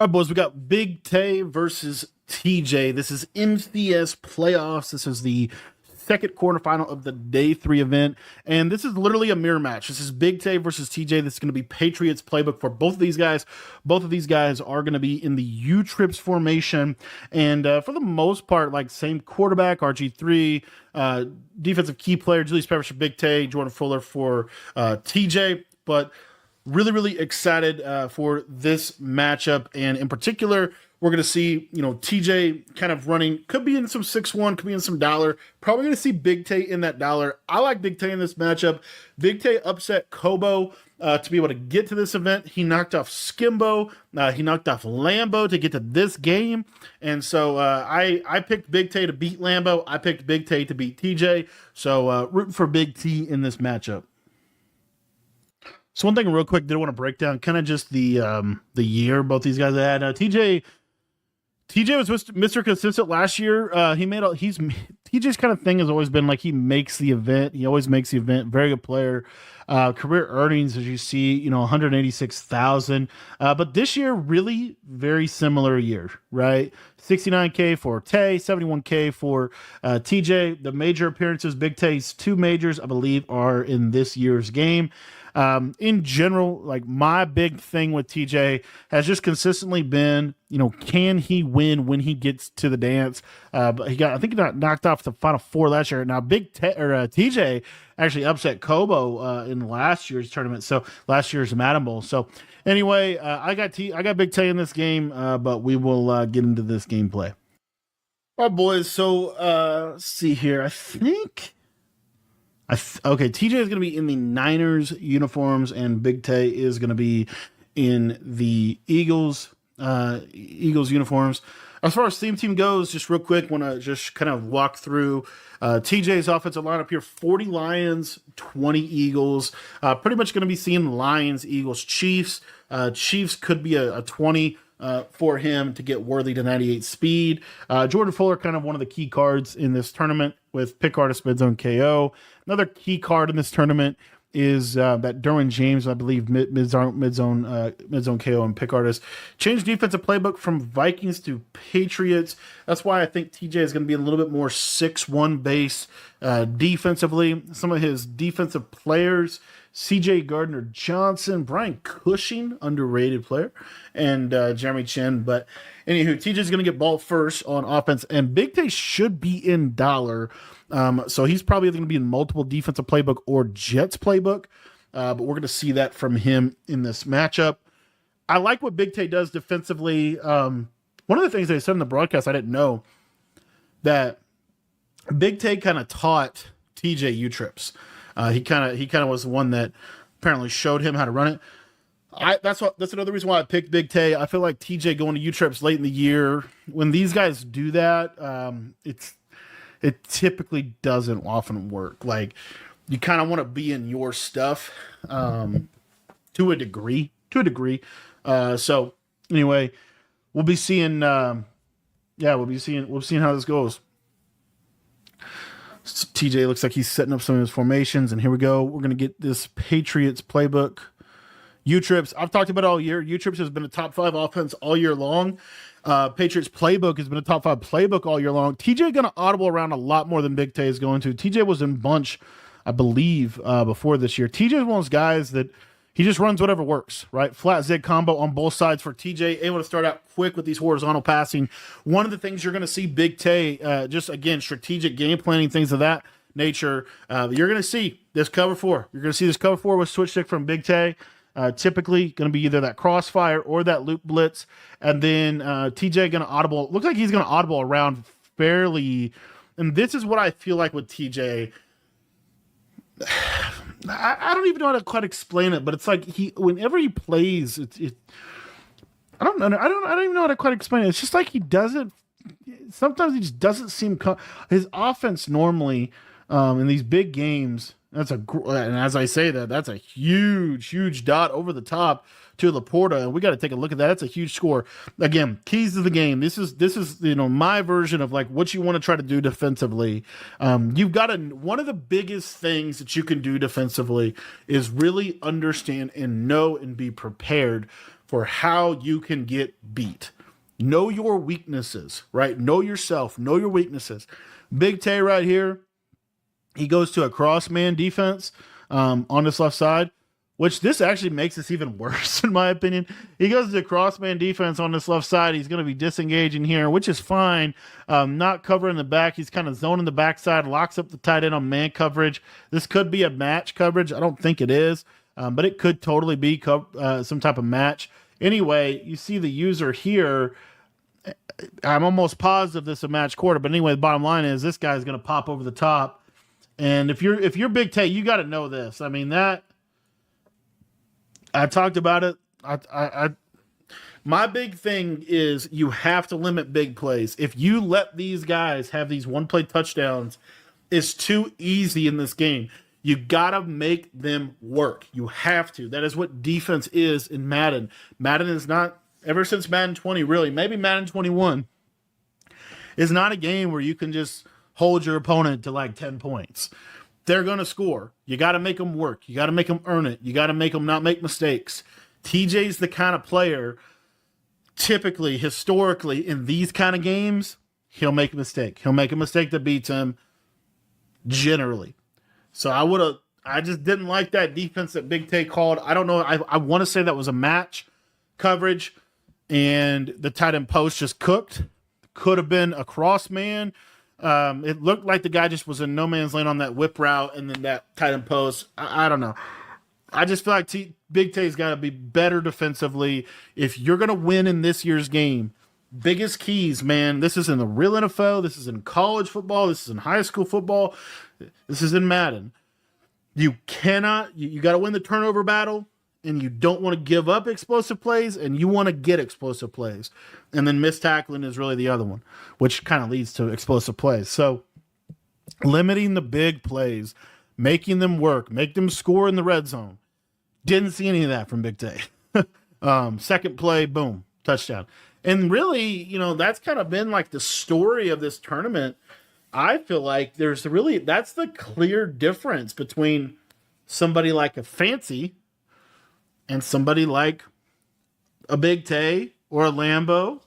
All right, boys, we got Big Tay versus TJ. This is MCS playoffs. This is the second quarterfinal of the day 3 event. And this is literally a mirror match. This is Big Tay versus TJ. This is going to be Patriots playbook for both of these guys. Both of these guys are going to be in the U-Trips formation. And for the most part, like same quarterback, RG3, defensive key player, Julius Peppers for Big Tay, Jordan Fuller for TJ. But really excited for this matchup, and in particular we're going to see TJ kind of running, could be in some 6-1, could be in some dollar, probably going to see Big Tay in that dollar. I like Big Tay in this matchup. Big Tay upset Kobo to be able to get to this event. He knocked off Skimbo, he knocked off Lambo to get to this game, and so I picked Big Tay to beat Lambo. I picked Big Tay to beat TJ, so rooting for Big T in this matchup. So one thing real quick, did want to break down kind of just the year both these guys had. TJ was Mr. Consistent last year. TJ's kind of thing has always been like he makes the event. He always makes the event. Very good player. Career earnings, as you see, 186,000. But this year, really very similar year, right? 69K for Tay, 71K for TJ. The major appearances, Big Tay's 2 majors, I believe, are in this year's game. In general, like my big thing with TJ has just consistently been, can he win when he gets to the dance? But I think he got knocked off the Final Four last year. Now, TJ actually upset Kobo in last year's tournament, so last year's Madden Bowl. So anyway, I got Big Tay in this game, but we will get into this gameplay. All right, boys. So let's see here. I think. Okay, TJ is going to be in the Niners uniforms, and Big Tay is going to be in the Eagles uniforms. As far as theme team goes, just real quick, want to just kind of walk through TJ's offensive lineup here. 40 Lions, 20 Eagles. Pretty much going to be seeing Lions, Eagles, Chiefs. Chiefs could be a 20 for him to get Worthy to 98 speed. Jordan Fuller, kind of one of the key cards in this tournament with pick artist mid-zone KO. Another key card in this tournament is that Derwin James, I believe, mid-zone KO and pick artist. Changed defensive playbook from Vikings to Patriots. That's why I think TJ is going to be a little bit more 6-1 base defensively. Some of his defensive players, CJ Gardner-Johnson, Brian Cushing, underrated player, and Jeremy Chin. But anywho, TJ is going to get ball first on offense, and Big Tay should be in dollar. So he's probably going to be in multiple defensive playbook or Jets playbook, but we're going to see that from him in this matchup. I like what Big Tay does defensively. One of the things they said in the broadcast, I didn't know, that Big Tay kind of taught TJ U-Trips. He kind of was the one that apparently showed him how to run it. That's another reason why I picked Big Tay. I feel like TJ going to U-Trips late in the year, when these guys do that, it typically doesn't often work. Like, you kind of want to be in your stuff to a degree. So anyway, we'll be seeing. We'll seeing how this goes. TJ looks like he's setting up some of his formations, and here we go. We're going to get this Patriots playbook. U-Trips, I've talked about it all year. U-Trips has been a top 5 offense all year long. Patriots playbook has been a top 5 playbook all year long. TJ going to audible around a lot more than Big Tay is going to. TJ was in bunch, I believe, before this year. TJ is one of those guys that he just runs whatever works, right? Flat zig combo on both sides for TJ, able to start out quick with these horizontal passing. One of the things you're going to see Big Tay, just again, strategic game planning, things of that nature. You're going to see this cover 4. You're going to see this cover 4 with switch stick from Big Tay. Typically going to be either that crossfire or that loop blitz. And then TJ going to audible. Looks like he's going to audible around fairly. And this is what I feel like with TJ. I don't even know how to quite explain it, but it's like whenever he plays, I don't know. I don't even know how to quite explain it. It's just like he doesn't. Sometimes he just doesn't seem. His offense normally in these big games. And as I say that's a huge dot over the top to Laporta, and we got to take a look at that. That's a huge score. Again, keys to the game. This is my version of like what you want to try to do defensively. You've got one of the biggest things that you can do defensively is really understand and know and be prepared for how you can get beat. Know your weaknesses, right? Know yourself, know your weaknesses. Big Tay right here, he goes to a cross man defense on this left side, which this actually makes this even worse, in my opinion. He goes to cross man defense on this left side. He's going to be disengaging here, which is fine. Not covering the back. He's kind of zoning the backside, locks up the tight end on man coverage. This could be a match coverage. I don't think it is, but it could totally be some type of match. Anyway, you see the user here. I'm almost positive this is a match quarter, but anyway, the bottom line is this guy's going to pop over the top. And if you're Big Tay, you got to know this. I mean, that I talked about it. My big thing is you have to limit big plays. If you let these guys have these one-play touchdowns, it's too easy in this game. You got to make them work. You have to. That is what defense is in Madden. Madden is not, ever since Madden 20, really, maybe Madden 21, is not a game where you can just hold your opponent to like 10 points. They're going to score. You got to make them work. You got to make them earn it. You got to make them not make mistakes. TJ's the kind of player, typically, historically, in these kind of games, he'll make a mistake. He'll make a mistake that beats him, generally. So I just didn't like that defense that Big Tay called. I don't know. I want to say that was a match coverage, and the tight end post just cooked. Could have been a cross man. It looked like the guy just was in no man's land on that whip route, and then that tight end post. I don't know. I just feel like Big Tay's got to be better defensively. If you're going to win in this year's game, biggest keys, man, this is in the real NFL. This is in college football. This is in high school football. This is in Madden. You got to win the turnover battle, and you don't want to give up explosive plays, and you want to get explosive plays. And then missed tackling is really the other one, which kind of leads to explosive plays. So limiting the big plays, making them work, make them score in the red zone. Didn't see any of that from Big Tay. Second play, boom, touchdown. And really, that's kind of been like the story of this tournament. I feel like that's the clear difference between somebody like a Fancy and somebody like a Big Tay or a Lambo.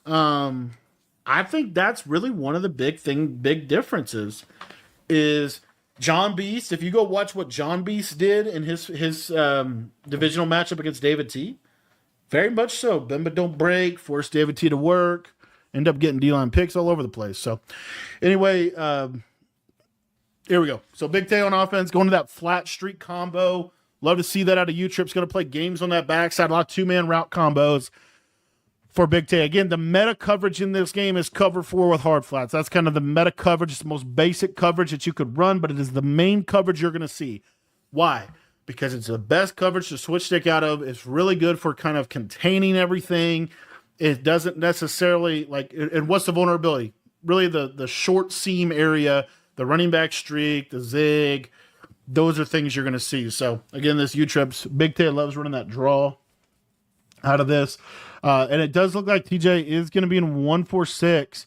I think that's really one of the big differences is John Beast. If you go watch what John Beast did in his divisional matchup against David T, very much so. Bend but don't break, force David T to work, end up getting D-line picks all over the place. So anyway, here we go. So Big Tay on offense, going to that flat streak combo. Love to see that out of U-Trip's going to play games on that backside, a lot of two-man route combos for Big Tay. Again, the meta coverage in this game is cover 4 with hard flats. That's kind of the meta coverage. It's the most basic coverage that you could run, but it is the main coverage you're going to see. Why? Because it's the best coverage to switch stick out of. It's really good for kind of containing everything. It doesn't necessarily, and what's the vulnerability? Really the short seam area, the running back streak, the zig. Those are things you're going to see. So, again, this U-Trips, Big Tay loves running that draw out of this. And it does look like TJ is going to be in 1-4-6.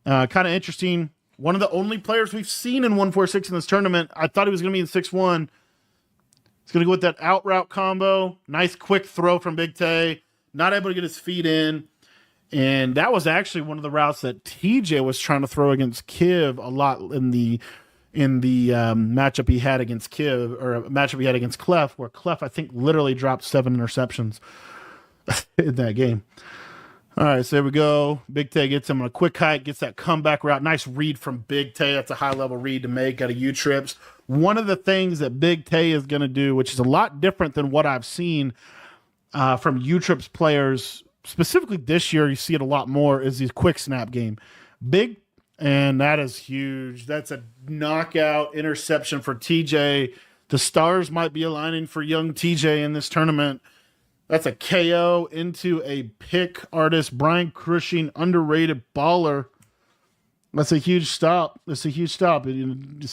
Kind of interesting. One of the only players we've seen in 1-4-6 in this tournament. I thought he was going to be in 6-1. He's going to go with that out route combo. Nice quick throw from Big Tay. Not able to get his feet in. And that was actually one of the routes that TJ was trying to throw against Kiv a lot in the matchup he had against Kiv, or a matchup he had against Clef, where Clef, I think, literally dropped 7 interceptions in that game. All right, so there we go. Big Tay gets him on a quick hike, gets that comeback route. Nice read from Big Tay. That's a high-level read to make out of U-Trips. One of the things that Big Tay is going to do, which is a lot different than what I've seen from U-Trips players, specifically this year, you see it a lot more, is the quick snap game. And that is huge. That's a knockout interception for TJ. The stars might be aligning for young TJ in this tournament. That's a KO into a pick artist. Brian Cushing, underrated baller. That's a huge stop. And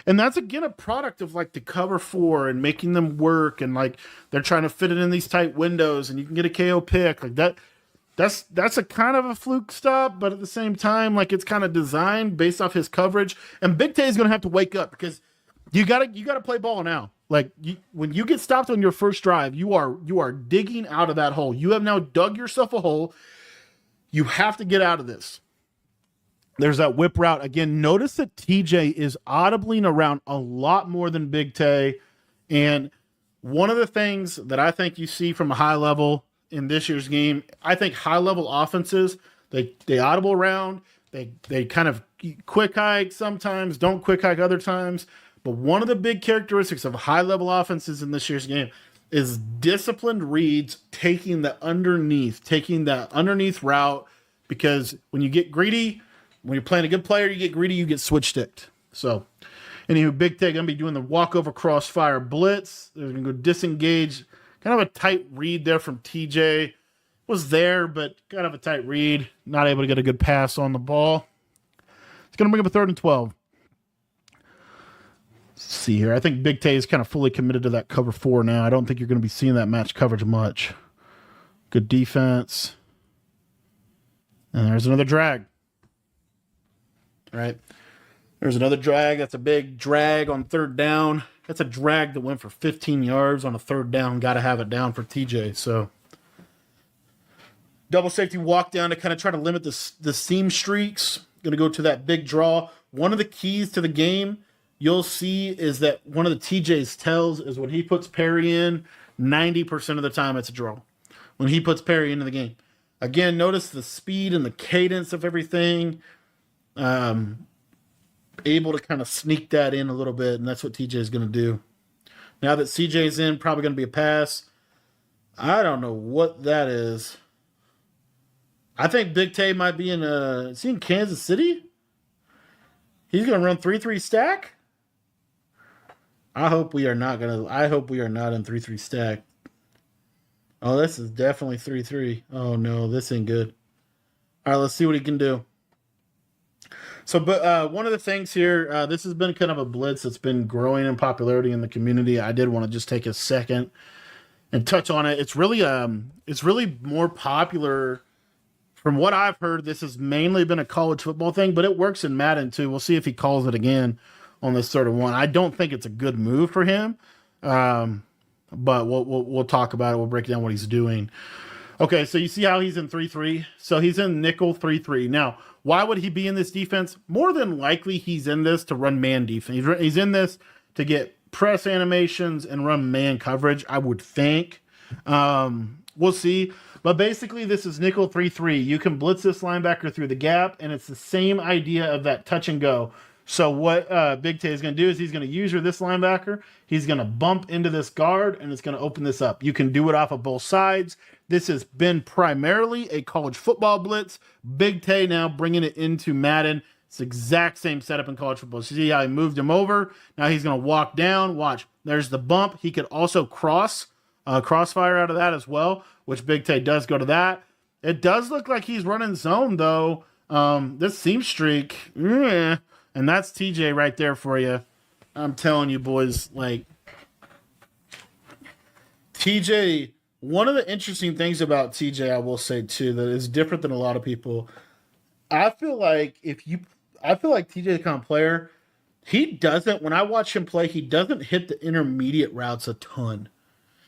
that's, again, a product of the cover 4 and making them work. And they're trying to fit it in these tight windows and you can get a KO pick like that. That's a kind of a fluke stop, but at the same time, it's kind of designed based off his coverage. And Big Tay is going to have to wake up because you got to play ball now. Like when you get stopped on your first drive, you are digging out of that hole. You have now dug yourself a hole. You have to get out of this. There's that whip route. Again, notice that TJ is audibling around a lot more than Big Tay. And one of the things that I think you see from a high level in this year's game, I think high level offenses, they audible around, they kind of quick hike sometimes, don't quick hike other times. But one of the big characteristics of high level offenses in this year's game is disciplined reads, taking that underneath route, because when you get greedy, when you're playing a good player, you get greedy, you get switch sticked. So, anywho, Big Tay going to be doing the walkover crossfire blitz. They're going to go disengage. Kind of a tight read there from TJ. Was there, but kind of a tight read. Not able to get a good pass on the ball. It's going to bring up a 3rd and 12. Let's see here. I think Big Tay is kind of fully committed to that cover 4 now. I don't think you're going to be seeing that match coverage much. Good defense. And there's another drag. All right. There's another drag. That's a big drag on 3rd down. That's a drag that went for 15 yards on a 3rd down. Got to have it down for TJ. So double safety walk down to kind of try to limit the seam streaks. Going to go to that big draw. One of the keys to the game you'll see is that one of the TJ's tells is when he puts Perry in, 90% of the time it's a draw. When he puts Perry into the game. Again, notice the speed and the cadence of everything. Able to kind of sneak that in a little bit, and that's what TJ is going to do. Now that CJ's in, probably going to be a pass. I don't know what that is. I think Big Tay might be is he in Kansas City? He's going to run 3-3 stack? I hope we are not in 3-3 stack. Oh, this is definitely 3-3. Oh no, this ain't good. All right, let's see what he can do. So, but one of the things here, this has been kind of a blitz that's been growing in popularity in the community. I did want to just take a second and touch on it. It's really more popular. From what I've heard, this has mainly been a college football thing, but it works in Madden too. We'll see if he calls it again on this 3rd and 1. I don't think it's a good move for him, but we'll talk about it. We'll break down what he's doing. Okay, so you see how he's in 3-3. So he's in nickel 3-3. Now, why would he be in this defense? More than likely, he's in this to run man defense. He's in this to get press animations and run man coverage, I would think. We'll see. But basically, this is nickel 3-3. You can blitz this linebacker through the gap, and it's the same idea of that touch and go. So what Big Tay is going to do is he's going to use this linebacker. He's going to bump into this guard, and it's going to open this up. You can do it off of both sides. This has been primarily a college football blitz. Big Tay now bringing it into Madden. It's the exact same setup in college football. See how he moved him over? Now he's going to walk down. Watch. There's the bump. He could also crossfire out of that as well, which Big Tay does go to that. It does look like he's running zone, though. This seam streak, and that's TJ right there for you. I'm telling you, boys, like, TJ, one of the interesting things about TJ, I will say, too, that is different than a lot of people, I feel like TJ the kind of player, he doesn't, when I watch him play, he doesn't hit the intermediate routes a ton.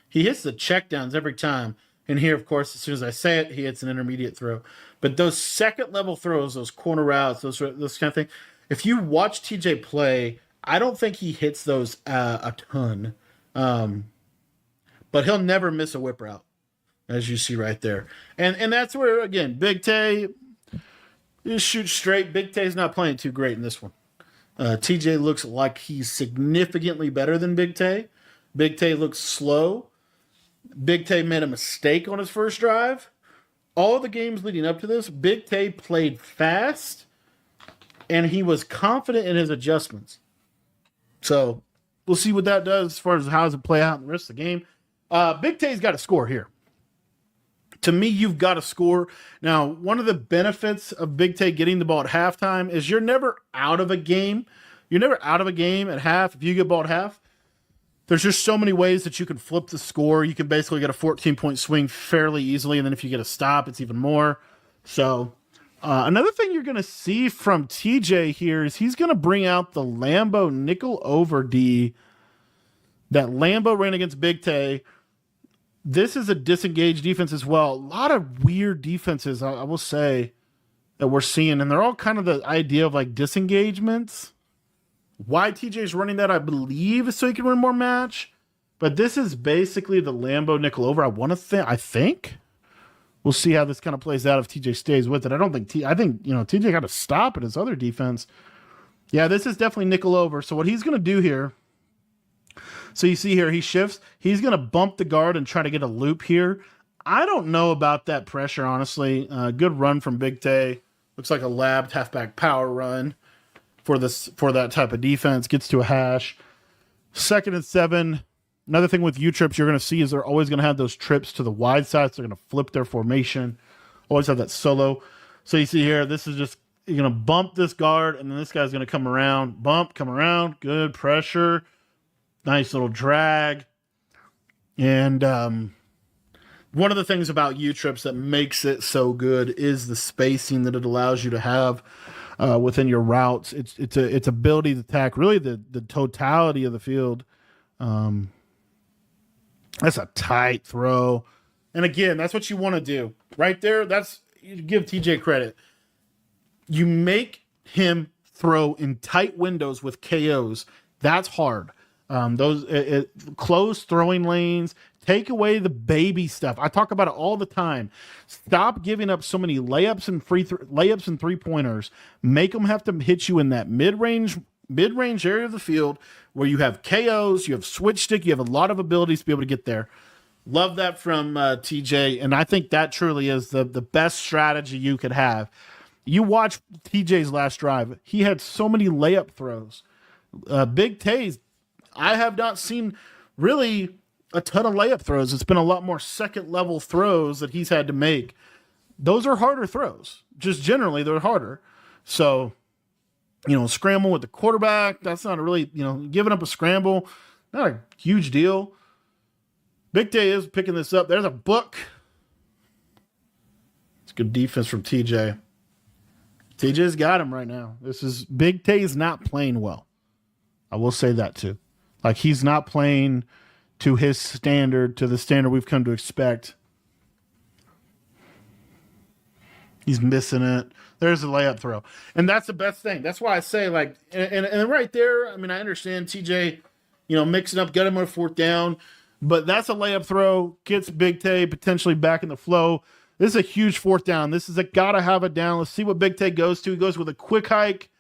He hits the checkdowns every time. And here, of course, as soon as I say it, he hits an intermediate throw. But those second-level throws, those corner routes, those kind of thing, if you watch TJ play, I don't think he hits those a ton. But he'll never miss a whip route, as you see right there. And that's where, again, Big Tay just shoots straight. Big Tay's not playing too great in this one. TJ looks like he's significantly better than Big Tay. Big Tay looks slow. Big Tay made a mistake on his first drive. All the games leading up to this, Big Tay played fast, and he was confident in his adjustments. So we'll see what that does as far as how does it play out in the rest of the game. Big Tay's got to score here. To me, you've got to score. Now, one of the benefits of Big Tay getting the ball at halftime is you're never out of a game. You're never out of a game at half if you get ball at half. There's just so many ways that you can flip the score. You can basically get a 14-point swing fairly easily, and then if you get a stop, it's even more. So another thing you're going to see from TJ here is he's going to bring out the Lambo nickel over D. That Lambo ran against Big Tay. This is a disengaged defense as well. A lot of weird defenses, I will say, that we're seeing, and they're all kind of the idea of like disengagements. Why TJ's running that, I believe, is so he can win more match. But this is basically the Lambo nickel over. I think. We'll see how this kind of plays out if TJ stays with it. I think TJ got to stop at his other defense. Yeah, this is definitely nickel over. So what he's going to do here, so you see here, he shifts. He's going to bump the guard and try to get a loop here. I don't know about that pressure, honestly. Good run from Big Tay. Looks like a labbed halfback power run for that type of defense. Gets to a hash. 2nd and 7. Another thing with U-trips you're going to see is they're always going to have those trips to the wide side. So they're going to flip their formation. Always have that solo. So you see here, this is just, you're going to bump this guard, and then this guy's going to come around. Bump, come around. Good pressure. Nice little drag. And one of the things about U-trips that makes it so good is the spacing that it allows you to have within your routes. It's ability to attack really the totality of the field. That's a tight throw. And again, that's what you want to do. Right there, you give TJ credit. You make him throw in tight windows with KOs. That's hard. Close throwing lanes, take away the baby stuff. I talk about it all the time. Stop giving up so many layups and layups and 3-pointers. Make them have to hit you in that mid-range area of the field where you have KOs, you have switch stick, you have a lot of abilities to be able to get there. Love that from TJ, and I think that truly is the best strategy you could have. You watch TJ's last drive. He had so many layup throws. Big Tays, I have not seen really a ton of layup throws. It's been a lot more second-level throws that he's had to make. Those are harder throws. Just generally, they're harder. So, scramble with the quarterback, that's not really, giving up a scramble, not a huge deal. Big Tay is picking this up. There's a book. It's good defense from TJ. TJ's got him right now. Big Tay's not playing well. I will say that too. Like, he's not playing to his standard, to the standard we've come to expect. He's missing it. There's a layup throw. And that's the best thing. That's why I say, like, and right there, I mean, I understand TJ, mixing up, got him on 4th down, but that's a layup throw, gets Big Tay potentially back in the flow. This is a huge 4th down. This is a gotta have it down. Let's see what Big Tay goes to. He goes with a quick hike,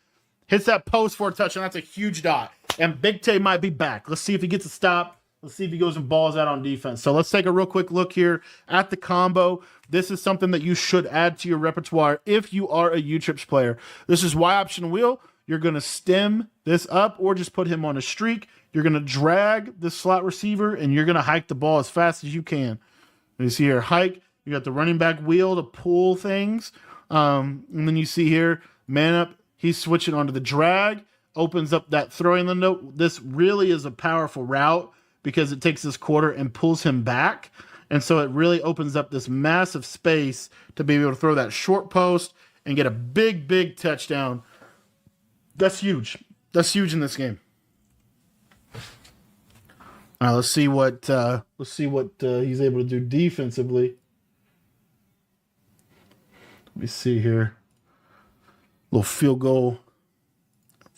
hits that post for a touchdown. That's a huge dot. And Big Tay might be back. Let's see if he gets a stop. Let's see if he goes and balls out on defense. So let's take a real quick look here at the combo. This is something that you should add to your repertoire if you are a U-Trips player. This is Y option wheel. You're going to stem this up or just put him on a streak. You're going to drag the slot receiver, and you're going to hike the ball as fast as you can. You see here, hike. You got the running back wheel to pull things. And then you see here, man up. He's switching onto the drag. Opens up that throwing window. This really is a powerful route because it takes this quarter and pulls him back. And so it really opens up this massive space to be able to throw that short post and get a big, big touchdown. That's huge. That's huge in this game. All right, let's see what he's able to do defensively. Let me see here. Little field goal.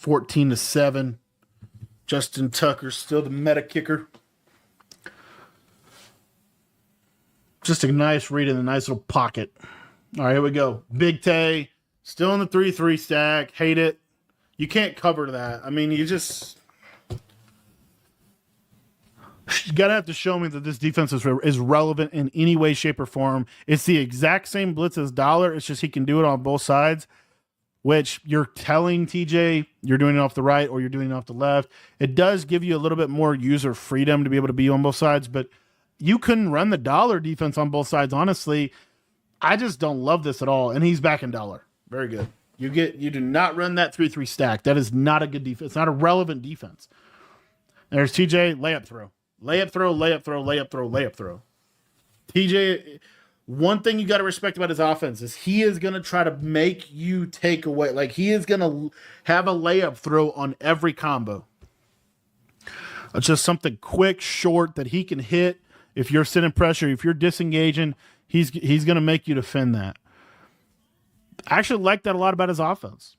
14-7. Justin Tucker still the meta kicker. Just a nice read in a nice little pocket. All right, here we go. Big Tay, still in the 3-3 stack. Hate it. You can't cover that. I mean, you gotta have to show me that this defense is relevant in any way, shape, or form. It's the exact same blitz as Dollar. It's just he can do it on both sides, which you're telling TJ you're doing it off the right or you're doing it off the left. It does give you a little bit more user freedom to be able to be on both sides, but you couldn't run the Dollar defense on both sides, honestly. I just don't love this at all, and he's back in Dollar. Very good. You do not run that 3-3 stack. That is not a good defense. It's not a relevant defense. There's TJ, layup throw. Layup throw, layup throw, layup throw, layup throw. TJ, one thing you got to respect about his offense is he is going to try to make you take away. Like, he is going to have a layup throw on every combo. Just something quick, short that he can hit. If you're sending pressure, if you're disengaging, he's going to make you defend that. I actually like that a lot about his offense.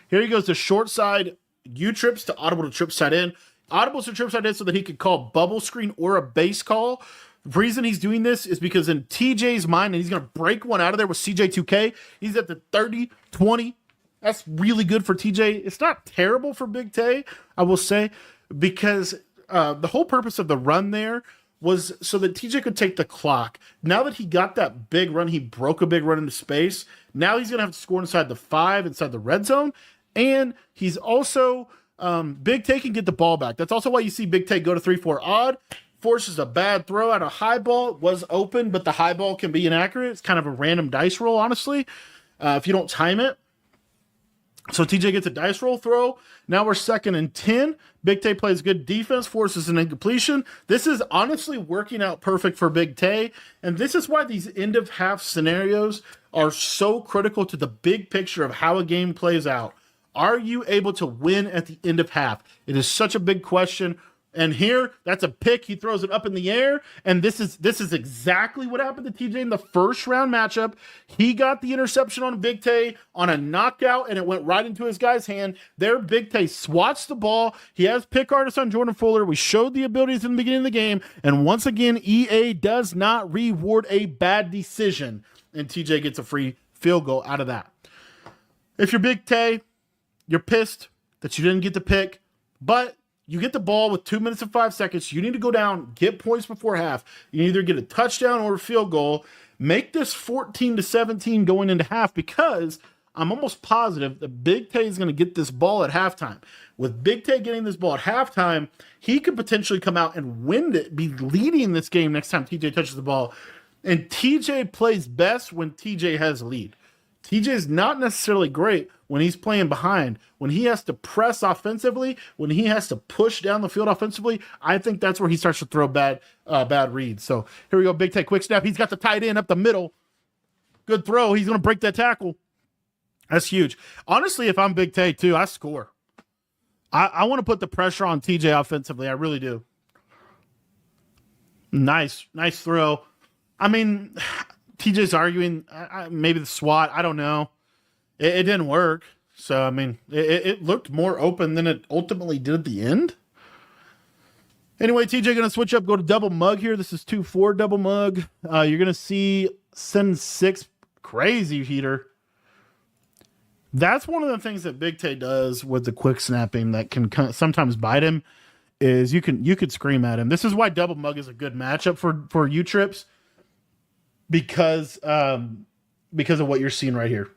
Here he goes to short side U-trips to audible to trip side in. Audible to trip side in so that he could call bubble screen or a base call. The reason he's doing this is because in TJ's mind, and he's going to break one out of there with CJ2K, he's at the 30, 20. That's really good for TJ. It's not terrible for Big Tay, I will say, because the whole purpose of the run there was so that TJ could take the clock. Now that he got that big run, he broke a big run into space. Now he's going to have to score inside the 5, inside the red zone. And he's also, Big Tay can get the ball back. That's also why you see Big Tay go to 3-4 odd. Forces a bad throw out. A high ball was open, but the high ball can be inaccurate. It's kind of a random dice roll, honestly, if you don't time it. So TJ gets a dice roll throw. Now we're 2nd and 10. Big Tay plays good defense, forces an incompletion. This is honestly working out perfect for Big Tay. And this is why these end of half scenarios are so critical to the big picture of how a game plays out. Are you able to win at the end of half? It is such a big question. And here, that's a pick. He throws it up in the air. And this is exactly what happened to TJ in the first round matchup. He got the interception on Big Tay on a knockout, and it went right into his guy's hand. There, Big Tay swats the ball. He has pick artist on Jordan Fuller. We showed the abilities in the beginning of the game. And once again, EA does not reward a bad decision. And TJ gets a free field goal out of that. If you're Big Tay, you're pissed that you didn't get the pick, but you get the ball with 2 minutes and 5 seconds. You need to go down, get points before half. You either get a touchdown or a field goal. Make this 14-17 going into half, because I'm almost positive that Big Tay is going to get this ball at halftime. With Big Tay getting this ball at halftime, he could potentially come out and win it, be leading this game next time TJ touches the ball. And TJ plays best when TJ has a lead. TJ is not necessarily great when he's playing behind. When he has to press offensively, when he has to push down the field offensively, I think that's where he starts to throw bad reads. So here we go, Big Tay, quick snap. He's got the tight end up the middle. Good throw. He's going to break that tackle. That's huge. Honestly, if I'm Big Tay too, I score. I want to put the pressure on TJ offensively. I really do. Nice throw. I mean, TJ's arguing maybe the SWAT. I don't know. It didn't work. So, I mean, it looked more open than it ultimately did at the end. Anyway, TJ going to switch up, go to double mug here. This is 2-4 double mug. You're going to see send 6 crazy heater. That's one of the things that Big Tay does with the quick snapping that can sometimes bite him, is you could scream at him. This is why double mug is a good matchup for U-trips, because of what you're seeing right here.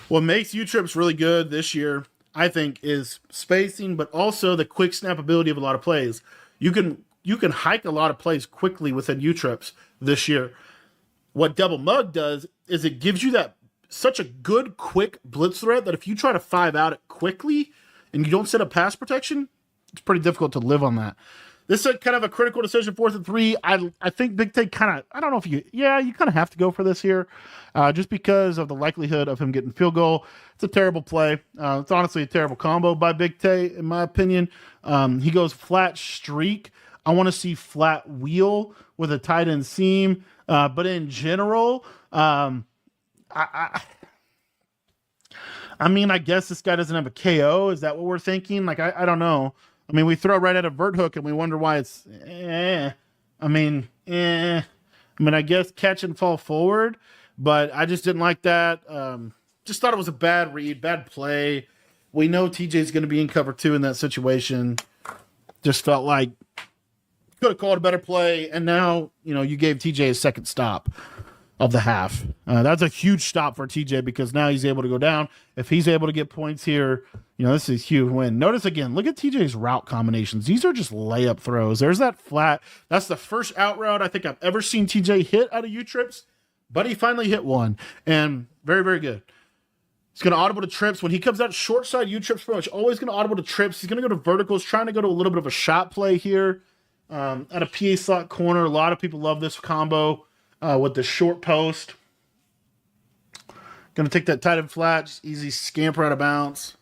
What makes U-trips really good this year, I think, is spacing, but also the quick snap ability of a lot of plays. You can hike a lot of plays quickly within U-trips this year. What double mug does is it gives you that such a good quick blitz threat that if you try to 5 out it quickly and you don't set up pass protection, it's pretty difficult to live on that. This is kind of a critical decision, 4th and 3. I think Big Tay kind of, I don't know if you kind of have to go for this here, just because of the likelihood of him getting field goal. It's a terrible play. It's honestly a terrible combo by Big Tay, in my opinion. He goes flat streak. I want to see flat wheel with a tight end seam. But in general, I mean, I guess this guy doesn't have a KO. Is that what we're thinking? Like, I don't know. I mean, we throw right at a vert hook and we wonder why it's I mean, I guess catch and fall forward, but I just didn't like that. Just thought it was a bad read, bad play. We know TJ's going to be in cover 2 in that situation. Just felt like could have called a better play, and now, you gave TJ a second stop of the half. That's a huge stop for TJ, because now he's able to go down. If he's able to get points here, this is a huge win. Notice again, look at TJ's route combinations. These are just layup throws. There's that flat. That's the first out route I think I've ever seen TJ hit out of U-trips, but he finally hit one, and very, very good. He's going to audible to trips. When he comes out short side, U-trips pretty much always going to audible to trips. He's going to go to verticals, trying to go to a little bit of a shot play here at a PA slot corner. A lot of people love this combo. With the short post. Going to take that tight end flat, just easy scamper out of bounds.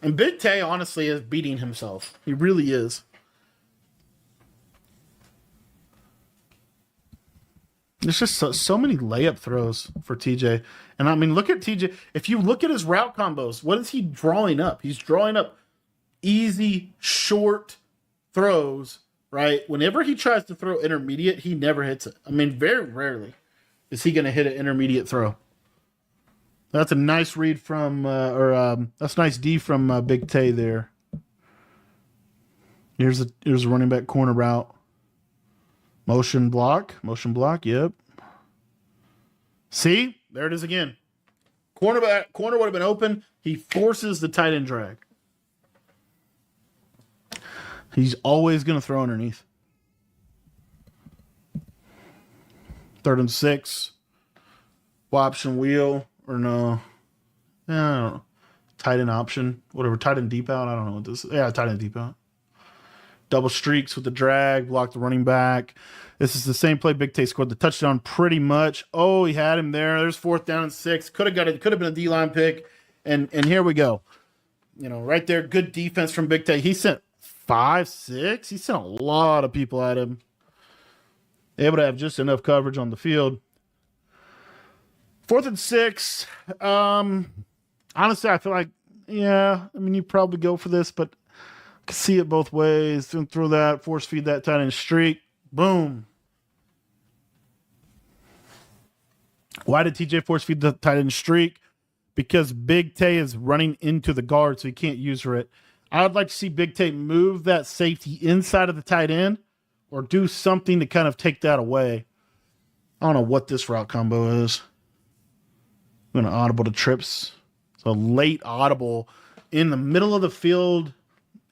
And Big Tay honestly is beating himself. He really is. There's just so many layup throws for TJ. And I mean, look at TJ. If you look at his route combos, what is he drawing up? He's drawing up easy, short throws, right? Whenever he tries to throw intermediate, he never hits it. I mean, very rarely is he going to hit an intermediate throw. That's a nice read from, that's a nice D from Big Tay there. Here's a running back corner route. Motion block, yep. See? There it is again. Corner would have been open. He forces the tight end drag. He's always going to throw underneath. 3rd and 6. Option wheel. Or no. I don't know. Tight end option. Whatever. Tight end deep out. I don't know what this is. Yeah, tight end deep out. Double streaks with the drag. Block the running back. This is the same play Big Tay scored the touchdown pretty much. Oh, he had him there. There's 4th down and 6. Could have got it. Could have been a D-line pick. And here we go. You know, right there. Good defense from Big Tay. He sent 5, 6. He sent a lot of people at him. Able to have just enough coverage on the field. 4th and 6. Honestly, I feel like, yeah, I mean, you probably go for this, but I can see it both ways. Don't throw that, force feed that tight end streak. Boom. Why did TJ force feed the tight end streak? Because Big Tay is running into the guard, so he can't use for it. I would like to see Big Tay move that safety inside of the tight end or do something to kind of take that away. I don't know what this route combo is. I'm going to audible to trips. So late audible in the middle of the field.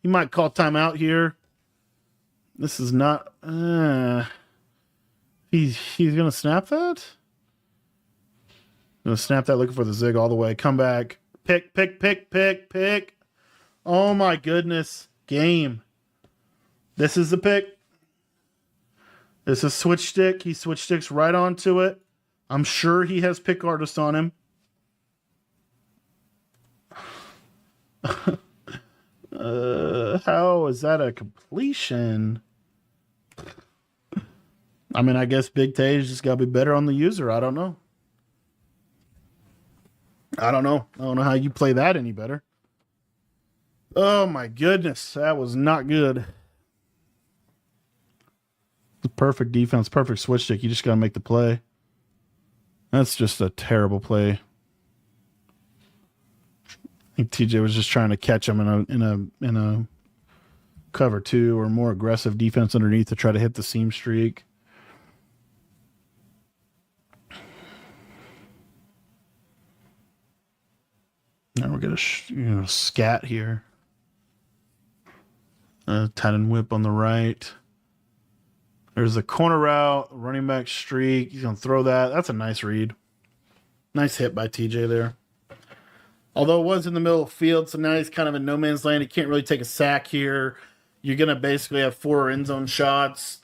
He might call timeout here. This is not... He's going to snap that? Going to snap that, looking for the zig all the way. Come back. Pick. Oh my goodness. Game. This is the pick. This is switch stick. He switch sticks right onto it. I'm sure he has pick artist on him. How is that a completion? I mean, I guess Big Tay's just got to be better on the user. I don't know. I don't know how you play that any better. Oh my goodness, that was not good. Perfect defense, perfect switch stick. You just got to make the play. That's just a terrible play. I think TJ was just trying to catch him in a cover 2 or more aggressive defense underneath to try to hit the seam streak. Now we're gonna scat here. Tight end whip on the right. There's a corner route, running back streak. He's gonna throw that. That's a nice read. Nice hit by TJ there. Although it was in the middle of the field, so now he's kind of in no man's land. He can't really take a sack here. You're going to basically have 4 end zone shots.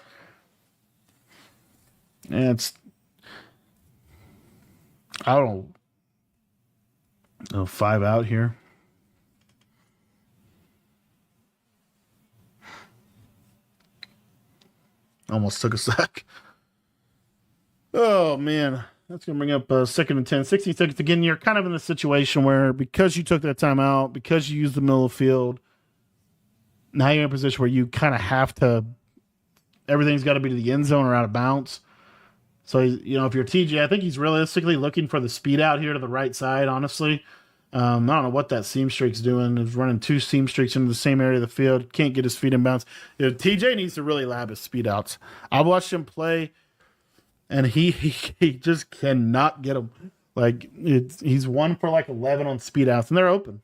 And it's, I don't know, 5 out here. Almost took a sack. Oh, man. That's going to bring up 2nd and 10, 60 seconds. Again, you're kind of in a situation where because you took that time out, because you used the middle of the field, now you're in a position where you kind of have to, everything's got to be to the end zone or out of bounds. So, you know, if you're TJ, I think he's realistically looking for the speed out here to the right side, honestly. I don't know what that seam streak's doing. He's running 2 seam streaks into the same area of the field. Can't get his feet in bounds. You know, TJ needs to really lab his speed outs. I've watched him play, and he just cannot get them. Like, he's 1 for like 11 on speed outs, and they're open.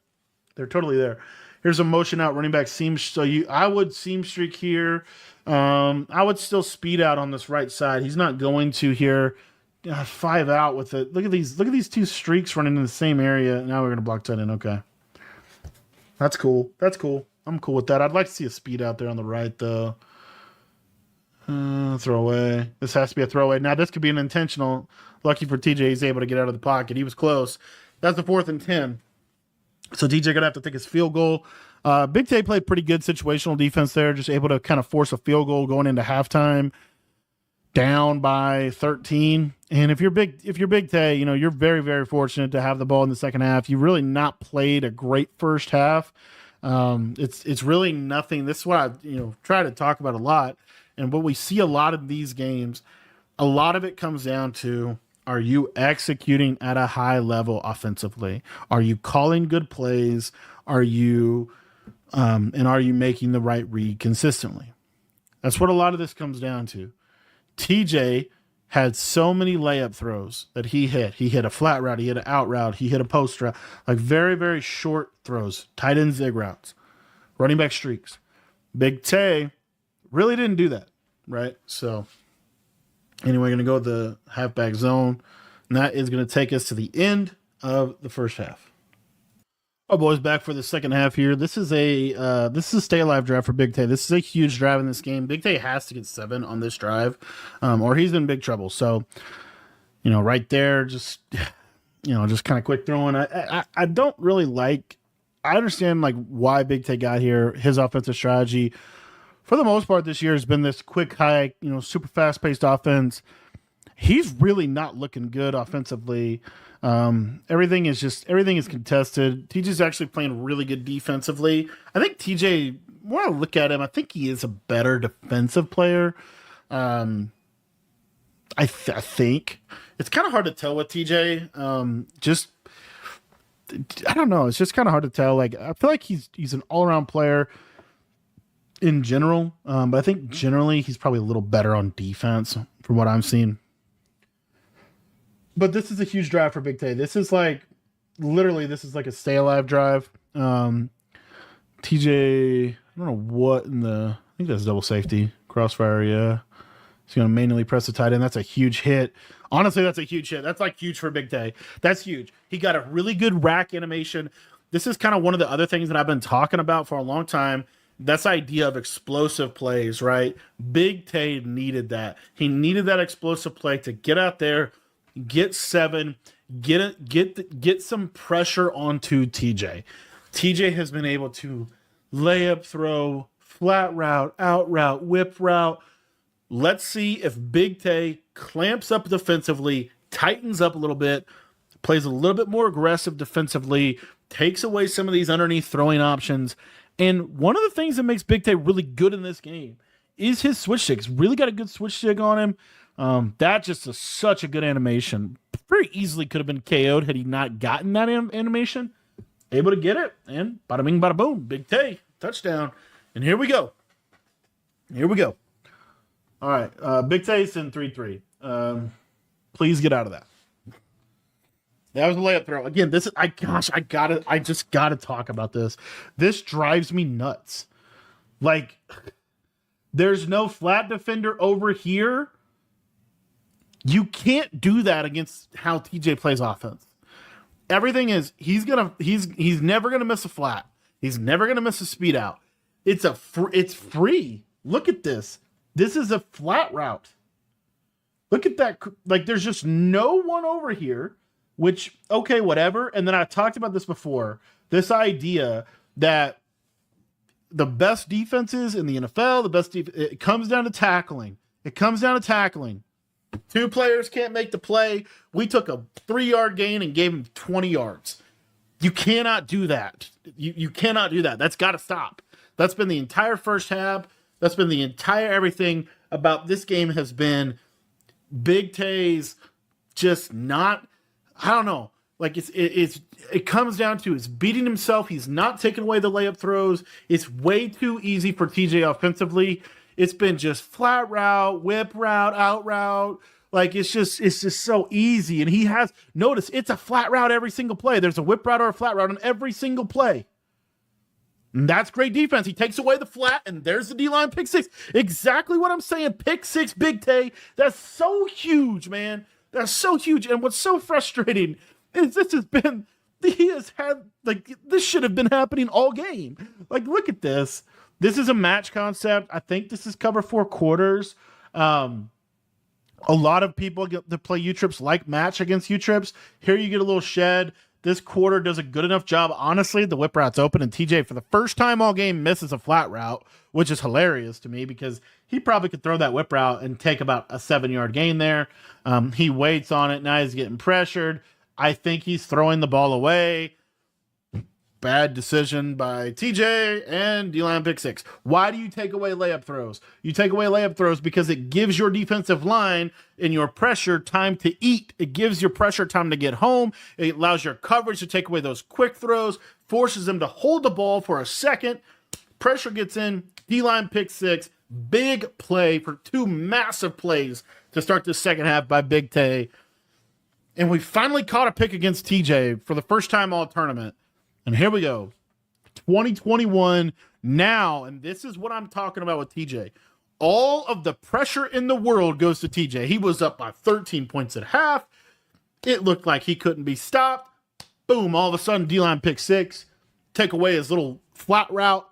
They're totally there. Here's a motion out running back seam. So I would seam streak here. I would still speed out on this right side. He's not going to here. 5 out with it. Look at these 2 streaks running in the same area. Now we're gonna block tight end. Okay, that's cool. I'm cool with that. I'd like to see a speed out there on the right though. Throwaway. This has to be a throwaway. Now this could be an intentional. Lucky for TJ, he's able to get out of the pocket. He was close. That's the 4th and 10. So TJ gonna have to take his field goal. Big Tay played pretty good situational defense there, just able to kind of force a field goal going into halftime, down by 13. And if you're Big Tay, you know you're very very fortunate to have the ball in the second half. You really not played a great first half. It's really nothing. This is what I try to talk about a lot, and what we see a lot of these games. A lot of it comes down to, are you executing at a high level offensively? Are you calling good plays? Are you making the right read consistently? That's what a lot of this comes down to. TJ had so many layup throws that he hit. He hit a flat route, he hit an out route, he hit a post route, like very, very short throws, tight end zig routes, running back streaks. Big Tay really didn't do that, right? So anyway, going to go with the halfback zone, and that is going to take us to the end of the first half. Our boys back for the second half here. This is a stay alive drive for Big Tay. This is a huge drive in this game. Big Tay has to get 7 on this drive, or he's in big trouble. So, right there, just kind of quick throwing. I don't really like. I understand like why Big Tay got here. His offensive strategy, for the most part, this year has been this quick hike, super fast paced offense. He's really not looking good offensively. Everything is contested. TJ's actually playing really good defensively. I think TJ, when I look at him, I think he is a better defensive player. I think it's kind of hard to tell with TJ. I don't know. It's just kind of hard to tell. Like, I feel like he's an all around player in general, but I think generally he's probably a little better on defense from what I'm seeing. But this is a huge drive for Big Tay. This is like a stay alive drive. TJ, I don't know what I think that's double safety. Crossfire, yeah. He's going to manually press the tight end. That's a huge hit. Honestly, that's a huge hit. That's like huge for Big Tay. That's huge. He got a really good rack animation. This is kind of one of the other things that I've been talking about for a long time. That's the idea of explosive plays, right? Big Tay needed that. He needed that explosive play to get out there, get 7, get some pressure onto TJ. TJ has been able to layup throw, flat route, out route, whip route. Let's see if Big Tay clamps up defensively, tightens up a little bit, plays a little bit more aggressive defensively, takes away some of these underneath throwing options. And one of the things that makes Big Tay really good in this game is his switch stick. He's really got a good switch stick on him. That just is such a good animation. Very easily could have been KO'd had he not gotten that animation. Able to get it, and bada bing, bada boom. Big Tay, touchdown. And here we go. All right, Big Tay's in 3-3. Please get out of that. That was a layup throw. Again, I just gotta talk about this. This drives me nuts. Like, there's no flat defender over here. You can't do that against how TJ plays offense. Everything is he's never gonna miss a flat. He's never gonna miss a speed out. It's free. Look at this. This is a flat route. Look at that. Like, there's just no one over here. Which, okay, whatever. And then I talked about this before. This idea that the best defenses in the NFL, it comes down to tackling. It comes down to tackling. 2 players can't make the play. We took a 3-yard gain and gave him 20 yards. You cannot do that. You cannot do that. That's got to stop. That's been the entire first half. That's been the entire everything about this game has been Big Tay's just not... I don't know. Like, it comes down to it's beating himself. He's not taking away the layup throws. It's way too easy for TJ offensively. It's been just flat route, whip route, out route. Like, it's just so easy. And he has, notice, it's a flat route every single play. There's a whip route or a flat route on every single play. And that's great defense. He takes away the flat, and there's the D-line pick 6. Exactly what I'm saying. Pick 6, Big Tay. That's so huge, man. That's so huge. And what's so frustrating is he has had, like, this should have been happening all game. Like, look at this. This is a match concept. I think this is cover 4 quarters. A lot of people that play U-Trips like match against U-Trips. Here you get a little shed. this quarter does a good enough job. Honestly, the whip route's open, and TJ, for the first time all game, misses a flat route, which is hilarious to me because he probably could throw that whip route and take about a 7-yard gain there. He waits on it. Now he's getting pressured. I think he's throwing the ball away. Bad decision by TJ and D-line pick 6. Why do you take away layup throws? You take away layup throws because it gives your defensive line in your pressure time to eat. It gives your pressure time to get home. It allows your coverage to take away those quick throws, forces them to hold the ball for a second. Pressure gets in, D-line pick 6. Big play for 2 massive plays to start the second half by Big Tay. And we finally caught a pick against TJ for the first time all tournament. And here we go. 2021 now, and this is what I'm talking about with TJ. All of the pressure in the world goes to TJ. He was up by 13 points at half. It looked like he couldn't be stopped. Boom, all of a sudden, D-line pick 6. Take away his little flat route,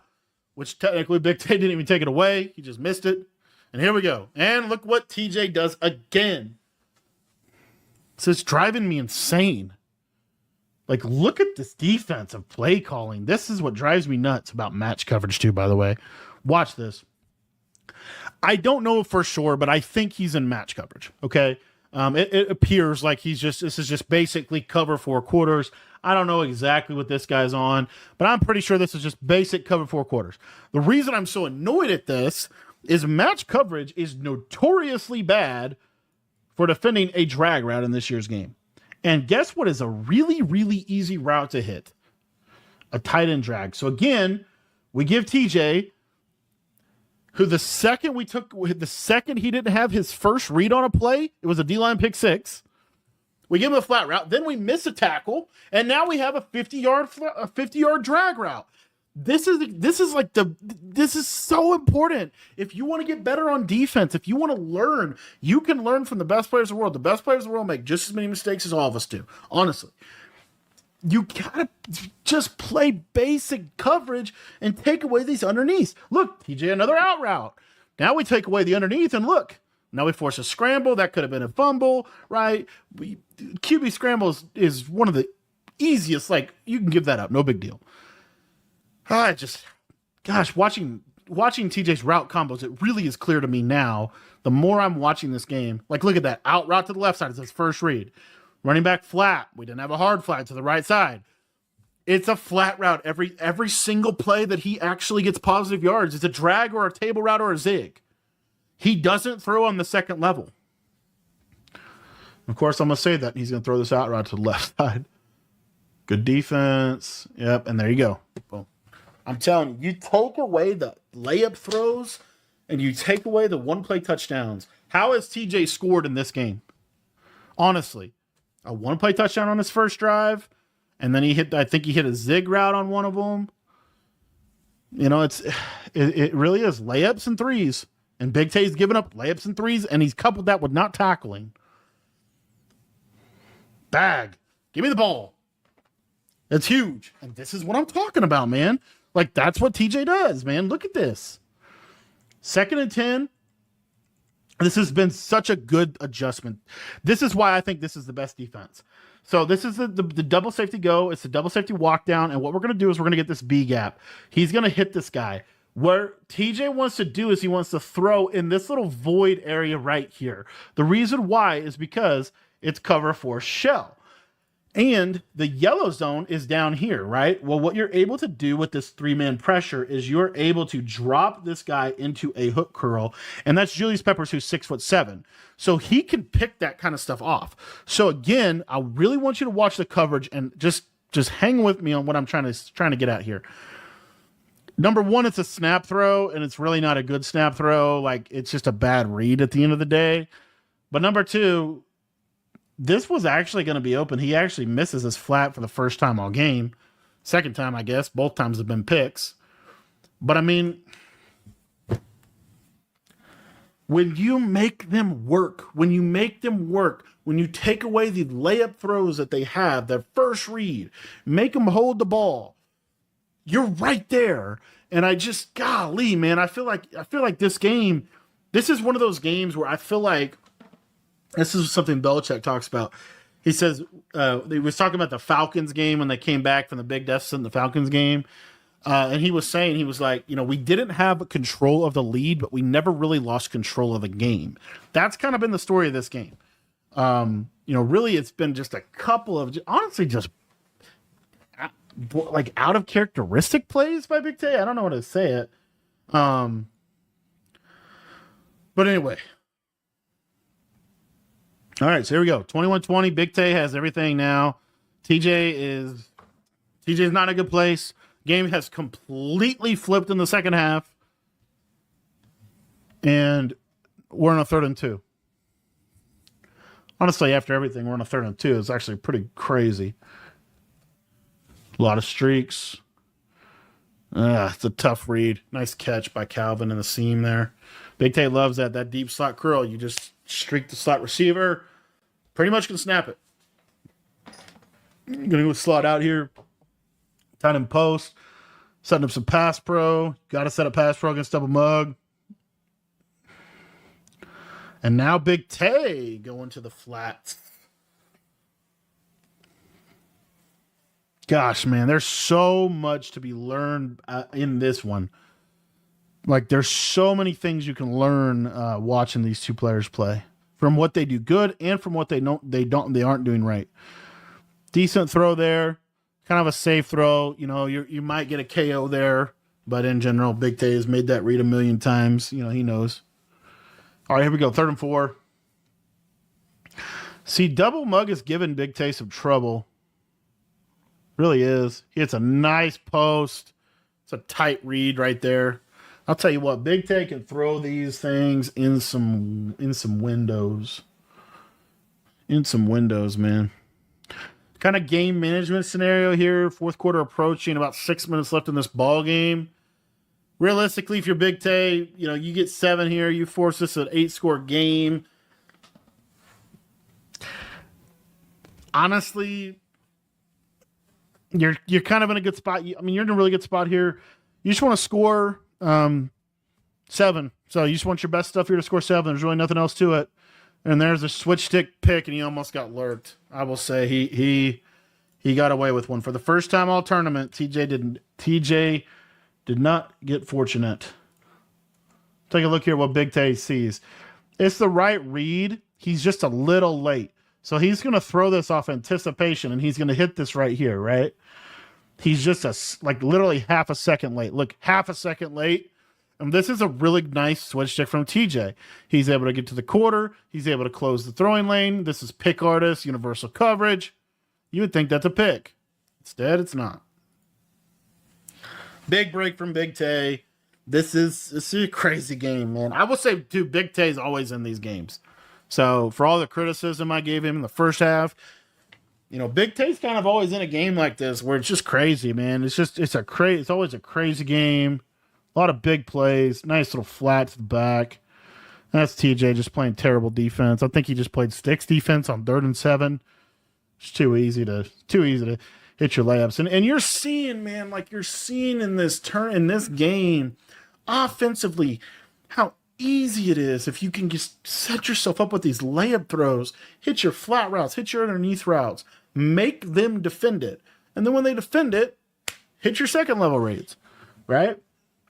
which technically Big Tay didn't even take it away. He just missed it. And here we go. And look what TJ does again. So it's driving me insane. Like, look at this defensive play calling. This is what drives me nuts about match coverage, too, by the way. Watch this. I don't know for sure, but I think he's in match coverage, okay? It appears like this is just basically cover 4 quarters. I don't know exactly what this guy's on, but I'm pretty sure this is just basic cover 4 quarters. The reason I'm so annoyed at this is match coverage is notoriously bad for defending a drag route in this year's game. And guess what is a really, really easy route to hit? A tight end drag. So again, we give TJ, who the second he didn't have his first read on a play, it was a D-line pick 6. We give him a flat route, then we miss a tackle, and now we have a 50-yard drag route. This is so important. If you want to get better on defense, if you want to learn, you can learn from the best players in the world. The best players in the world make just as many mistakes as all of us do. Honestly, you gotta just play basic coverage and take away these underneath. Look, TJ, another out route. Now we take away the underneath, and look, now we force a scramble. That could have been a fumble, right? QB scramble is one of the easiest. Like, you can give that up, no big deal. Watching TJ's route combos, it really is clear to me now, the more I'm watching this game. Like, look at that. Out route to the left side is his first read. Running back flat. We didn't have a hard flat to the right side. It's a flat route. Every single play that he actually gets positive yards, it's a drag or a table route or a zig. He doesn't throw on the second level. Of course, I'm going to say that he's going to throw this out route to the left side. Good defense. Yep, and there you go. Boom. I'm telling you, you take away the layup throws and you take away the one-play touchdowns. How has TJ scored in this game? Honestly, a one-play touchdown on his first drive, and then I think he hit a zig route on one of them. You know, it really is layups and threes. And Big Tay's given up layups and threes, and he's coupled that with not tackling. Bag. Give me the ball. It's huge. And this is what I'm talking about, man. Like, that's what TJ does, man. Look at this. 2nd and 10. This has been such a good adjustment. This is why I think this is the best defense. So this is the double safety go. It's the double safety walk down. And what we're going to do is we're going to get this B gap. He's going to hit this guy. What TJ wants to do is he wants to throw in this little void area right here. The reason why is because it's cover 4 shell. And the yellow zone is down here, right? Well, what you're able to do with this 3-man pressure is you're able to drop this guy into a hook curl. And that's Julius Peppers, who's 6'7". So he can pick that kind of stuff off. So again, I really want you to watch the coverage and just hang with me on what I'm trying to get at here. Number one, it's a snap throw, and it's really not a good snap throw. Like, it's just a bad read at the end of the day. But number two, this was actually going to be open. He actually misses his flat for the first time all game. Second time, I guess. Both times have been picks. But, I mean, when you make them work, when you take away the layup throws that they have, their first read, make them hold the ball, you're right there. And golly, man, I feel like this game, this is one of those games where I feel like, this is something Belichick talks about. He says he was talking about the Falcons game when they came back from the big deficit in the Falcons game. And he was saying, he was like, we didn't have control of the lead, but we never really lost control of the game. That's kind of been the story of this game. Really, it's been just a couple of, honestly, just like out of characteristic plays by Big Tay. I don't know how to say it. But anyway. All right, so here we go. 21-20. Big Tay has everything now. TJ's not in a good place. Game has completely flipped in the second half. And we're on a 3rd and 2. Honestly, after everything, we're on a 3rd and 2. It's actually pretty crazy. A lot of streaks. It's a tough read. Nice catch by Calvin in the seam there. Big Tay loves that deep slot curl. You just streak the slot receiver. Pretty much can snap it. Going to go slot out here. Tight end post. Setting up some pass pro. Got to set up pass pro against double mug. And now Big Tay going to the flats. Gosh, man, there's so much to be learned in this one. Like, there's so many things you can learn watching these two players play, from what they do good and from what they aren't doing right. Decent throw there, kind of a safe throw. You might get a KO there, but in general, Big Tay has made that read a million times. He knows. All right, here we go. 3rd and 4. See, double mug is giving Big Tay some trouble. Really is. It's a nice post. It's a tight read right there. I'll tell you what, Big Tay can throw these things in some windows. In some windows, man. Kind of game management scenario here. 4th quarter approaching. About 6 minutes left in this ball game. Realistically, if you're Big Tay, you get 7 here. You force this an 8-score game. Honestly, you're kind of in a good spot. You're in a really good spot here. You just want to score 7. So you just want your best stuff here to score 7. There's really nothing else to it. And there's a switch stick pick, and he almost got lurked. I will say he got away with one for the first time all tournament. TJ did not get fortunate. Take a look here what Big Tay sees. It's the right read. He's just a little late. So he's going to throw this off anticipation, and he's going to hit this right here, right? He's just literally half a second late. Look, half a second late. And this is a really nice switch stick from TJ. He's able to get to the quarter. He's able to close the throwing lane. This is pick artist, universal coverage. You would think that's a pick. Instead, it's not. Big break from Big Tay. This is a crazy game, man. I will say, dude, Big Tay's always in these games. So for all the criticism I gave him in the first half, Big Tay's kind of always in a game like this where it's just crazy, man. It's always a crazy game. A lot of big plays, nice little flat to the back. That's TJ just playing terrible defense. I think he just played sticks defense on 3rd and 7. It's too easy to hit your layups. And you're seeing, man, like you're seeing in this game, offensively, how easy it is if you can just set yourself up with these layup throws, hit your flat routes, hit your underneath routes, make them defend it. And then when they defend it, hit your second level reads, right?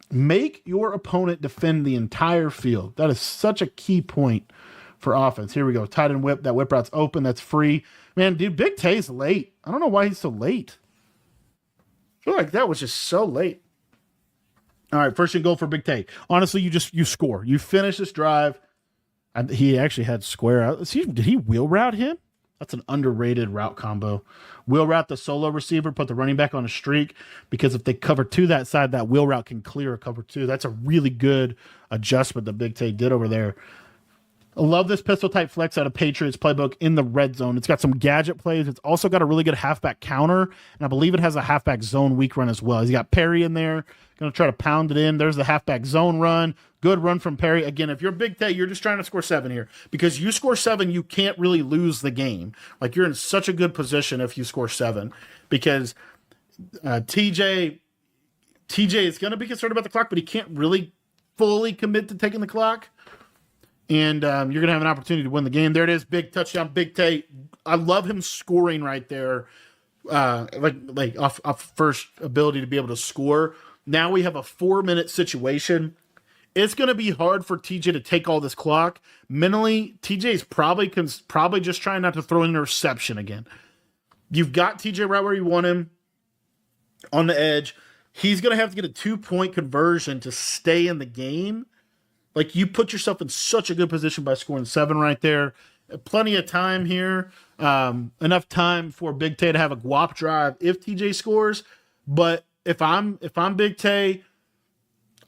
Make your opponent defend the entire field. That is such a key point for offense. Here we go. Tight end whip. That whip route's open. That's free. Man, dude, Big Tay's late. I don't know why he's so late. I feel like that was just so late. All right, 1st and goal for Big Tay. Honestly, you score. You finish this drive. He actually had square out. Did he wheel route him? That's an underrated route combo. Wheel route the solo receiver, put the running back on a streak, because if they cover 2 that side, that wheel route can clear a cover 2. That's a really good adjustment that Big Tay did over there. I love this pistol type flex out of Patriots playbook in the red zone. It's got some gadget plays. It's also got a really good halfback counter, and I believe it has a halfback zone weak run as well. He's got Perry in there, going to try to pound it in. There's the halfback zone run. Good run from Perry. Again, if you're Big Tay, you're just trying to score 7 here, because you score 7, you can't really lose the game. Like, you're in such a good position if you score 7, because TJ is going to be concerned about the clock, but he can't really fully commit to taking the clock. and you're going to have an opportunity to win the game. There it is. Big touchdown, Big Tay. I love him scoring right there. Like off first ability to be able to score. Now we have a 4-minute situation. It's going to be hard for TJ to take all this clock. Mentally, TJ's probably just trying not to throw an interception again. You've got TJ right where you want him on the edge. He's going to have to get a 2-point conversion to stay in the game. Like, you put yourself in such a good position by scoring 7 right there. Plenty of time here. Enough time for Big Tay to have a guap drive if TJ scores. But if I'm Big Tay,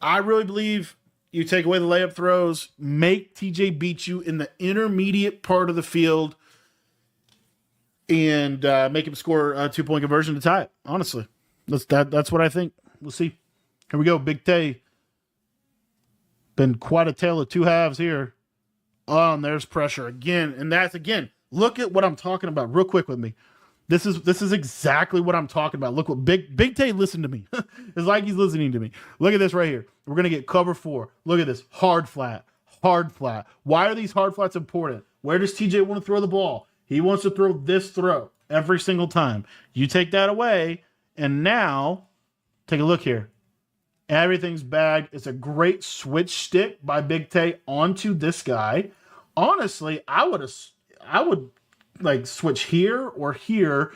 I really believe you take away the layup throws, make TJ beat you in the intermediate part of the field, and make him score a 2-point conversion to tie it. Honestly, that's what I think. We'll see. Here we go. Big Tay. Been quite a tale of two halves here. Oh, and there's pressure again. And that's, again, look at what I'm talking about real quick with me. This is exactly what I'm talking about. Look what Big Tay listened to me. It's like he's listening to me. Look at this right here. We're going to get cover 4. Look at this. Hard flat. Hard flat. Why are these hard flats important? Where does TJ want to throw the ball? He wants to throw this throw every single time. You take that away, and now, take a look here. Everything's bagged. It's a great switch stick by Big Tay onto this guy. Honestly, I would like switch here or here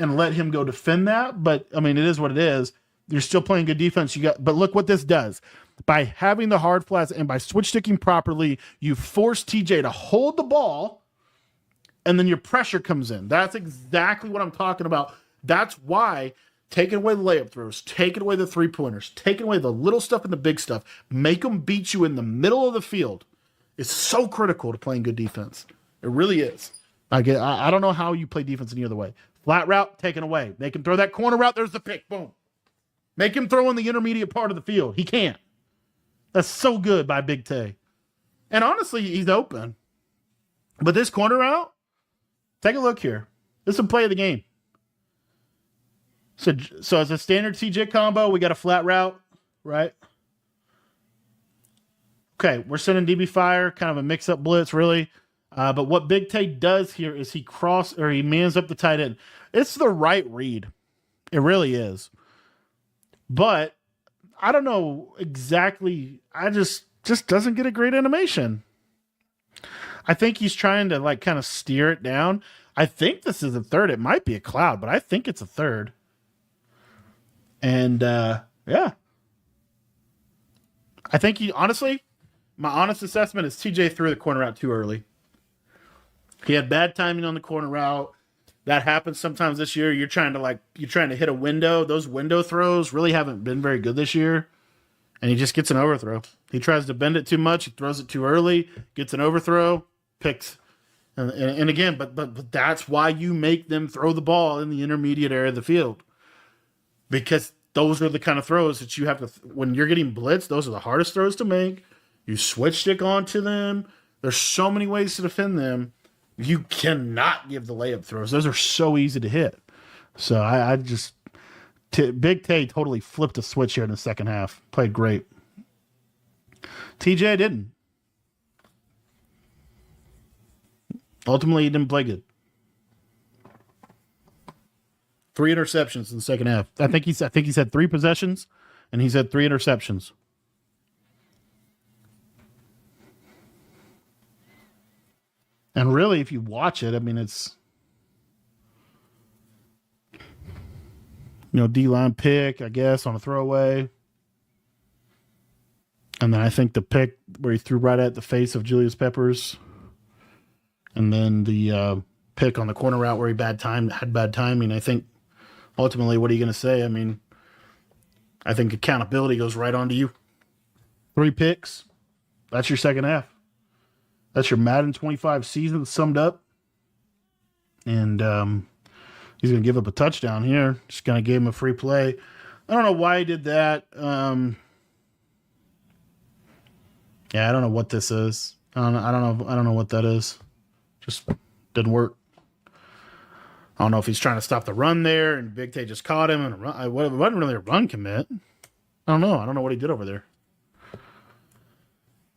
and let him go defend that. But I mean, it is what it is. You're still playing good defense. But look what this does. By having the hard flats and by switch sticking properly, you force TJ to hold the ball, and then your pressure comes in. That's exactly what I'm talking about. That's why taking away the layup throws, taking away the 3-pointers, taking away the little stuff and the big stuff, make them beat you in the middle of the field is so critical to playing good defense. It really is. I don't know how you play defense any other way. Flat route, taken away. Make him throw that corner route. There's the pick. Boom. Make him throw in the intermediate part of the field. He can't. That's so good by Big Tay. And honestly, he's open. But this corner route, take a look here. This is a play of the game. So as a standard TJ combo, we got a flat route, right? Okay, we're sending DB fire, kind of a mix-up blitz, really. But what Big Tay does here is he mans up the tight end. It's the right read. It really is. But I don't know exactly. I just doesn't get a great animation. I think he's trying to like kind of steer it down. I think this is a third. It might be a cloud, but I think it's a third. And yeah. I think honestly, my honest assessment is TJ threw the corner route too early. He had bad timing on the corner route. That happens sometimes this year. You're trying to hit a window. Those window throws really haven't been very good this year. And he just gets an overthrow. He tries to bend it too much. He throws it too early, gets an overthrow, picks. And again, but that's why you make them throw the ball in the intermediate area of the field. Because those are the kind of throws that you have to, when you're getting blitzed, those are the hardest throws to make. You switch stick onto them. There's so many ways to defend them. You cannot give the layup throws. Those are so easy to hit. So I just, Big Tay totally flipped a switch here in the second half. Played great. TJ didn't. Ultimately, he didn't play good. 3 interceptions in the second half. I think he's had 3 possessions, and he's had 3 interceptions. And really, if you watch it, I mean, it's, D-line pick, I guess, on a throwaway. And then I think the pick where he threw right at the face of Julius Peppers. And then the pick on the corner route where he had bad timing. I think ultimately, what are you going to say? I mean, I think accountability goes right onto you. 3 picks. That's your second half. That's your Madden 25 season summed up. And he's going to give up a touchdown here. Just kind of gave him a free play. I don't know why he did that. Yeah, I don't know what this is. I don't know what that is. Just didn't work. I don't know if he's trying to stop the run there, and Big Tay just caught him, and it wasn't really a run commit. I don't know. I don't know what he did over there.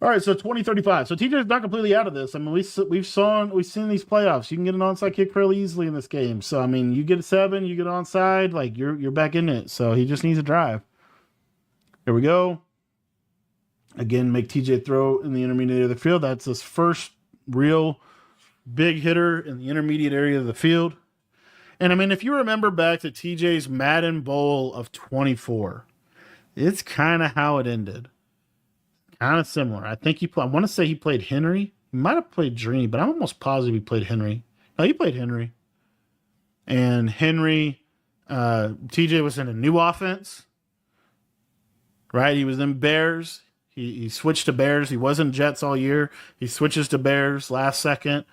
All right, so 2035. So TJ's not completely out of this. I mean, we've seen these playoffs. You can get an onside kick fairly easily in this game. So I mean, you get a 7, you get onside, like you're back in it. So he just needs a drive. Here we go. Again, make TJ throw in the intermediate area of the field. That's his first real big hitter in the intermediate area of the field. And I mean, if you remember back to TJ's Madden Bowl of 24, it's kind of how it ended. Kind of similar. I think I want to say he played Henry. He might have played Dream, but I'm almost positive he played Henry. No, he played Henry. And Henry, TJ was in a new offense, right? He was in Bears. He switched to Bears. He wasn't Jets all year. He switches to Bears last second.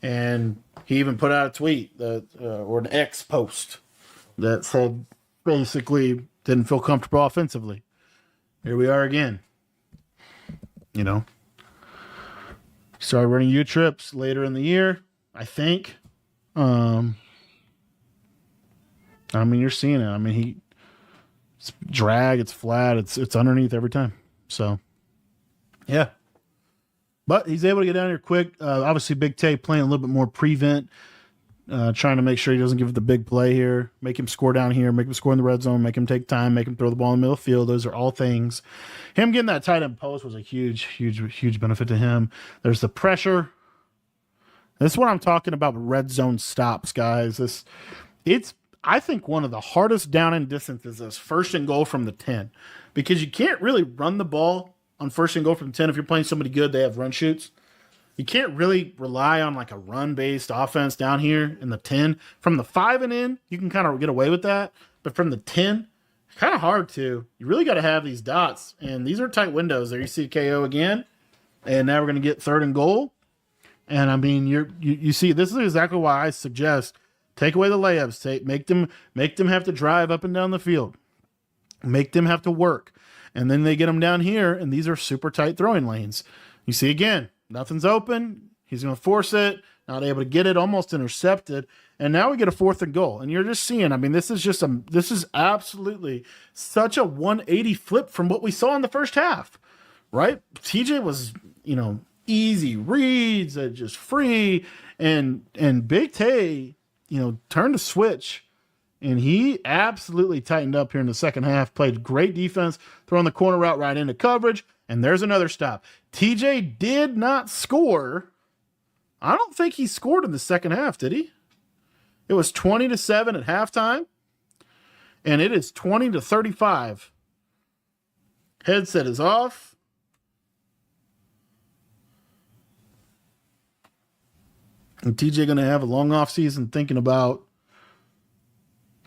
And he even put out a tweet or an X post that said basically didn't feel comfortable offensively. Here we are again. You know, started running U trips later in the year, I think. I mean, you're seeing it. I mean, it's drag, it's flat, it's underneath every time. So, yeah. But he's able to get down here quick. Obviously, Big Tay playing a little bit more prevent, trying to make sure he doesn't give it the big play here. Make him score down here, make him score in the red zone, make him take time, make him throw the ball in the middle of the field. Those are all things. Him getting that tight end post was a huge benefit to him. There's the pressure. This is what I'm talking about with red zone stops, guys. It's I think one of the hardest down and distances is first and goal from the 10, because you can't really run the ball on first and goal from the 10. If you're playing somebody good, they have run shoots. You can't really rely on like a run-based offense down here in the 10. From the 5 and in, you can kind of get away with that. But from the 10, kind of hard to. You really got to have these dots. And these are tight windows. There you see KO again. And now we're going to get 3rd and goal. And I mean, you see, this is exactly why I suggest take away the layups. Make them have to drive up and down the field. Make them have to work. And then they get them down here, and these are super tight throwing lanes. You see again, nothing's open. He's going to force it, not able to get it, almost intercepted. And now we get a 4th and goal. And you're just seeing, I mean, this is absolutely such a 180 flip from what we saw in the first half, right? TJ was, easy reads, just free, and Big Tay, turned the switch. And he absolutely tightened up here in the second half, played great defense, throwing the corner route right into coverage, and there's another stop. TJ did not score. I don't think he scored in the second half, did he? It was 20-7 at halftime, and it is 20-35. Headset is off. And TJ going to have a long off season thinking about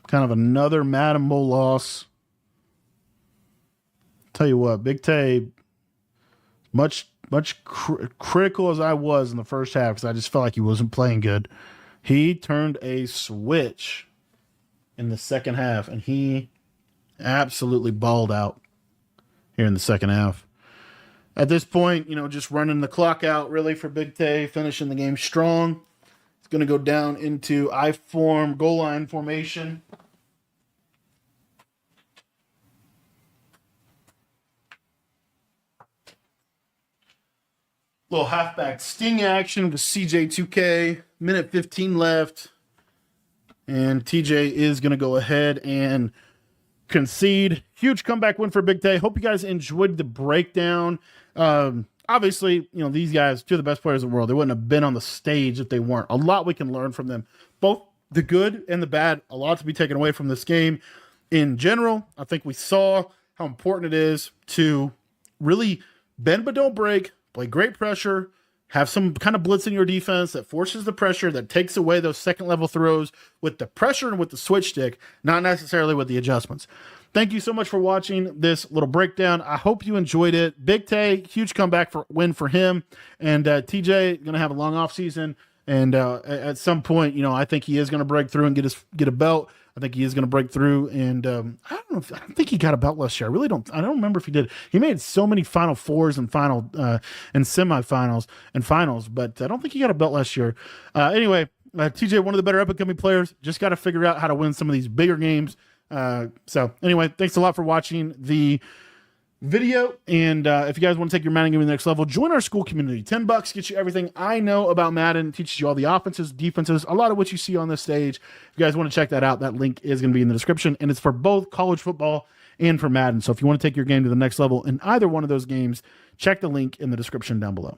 kind of another Madden Bowl loss. Tell you what, Big Tay, much critical as I was in the first half, because I just felt like he wasn't playing good. He turned a switch in the second half, and he absolutely balled out here in the second half. At this point, just running the clock out really for Big Tay, finishing the game strong. It's going to go down into I-form, goal line formation. Little halfback sting action with CJ2K. Minute 15 left. And TJ is going to go ahead and concede. Huge comeback win for Big Tay. Hope you guys enjoyed the breakdown. Obviously, these guys, 2 of the best players in the world, they wouldn't have been on the stage if they weren't. A lot we can learn from them. Both the good and the bad. A lot to be taken away from this game. In general, I think we saw how important it is to really bend but don't break, play great pressure, have some kind of blitz in your defense that forces the pressure, that takes away those second-level throws with the pressure and with the switch stick, not necessarily with the adjustments. Thank you so much for watching this little breakdown. I hope you enjoyed it. Big Tay, huge comeback win for him. And TJ going to have a long off season. And at some point, I think he is going to break through and get a belt. I think he is going to break through. And I don't think he got a belt last year. I don't remember if he did. He made so many Final Fours and and semifinals and finals, but I don't think he got a belt last year. Anyway, TJ, one of the better up-and-coming players. Just got to figure out how to win some of these bigger games. So anyway, thanks a lot for watching the video. And if you guys want to take your Madden game to the next level, join our school community. $10 gets you everything I know about Madden, teaches you all the offenses, defenses, a lot of what you see on this stage. If you guys want to check that out, that link is going to be in the description, and it's for both college football and for Madden. So if you want to take your game to the next level in either one of those games, check the link in the description down below.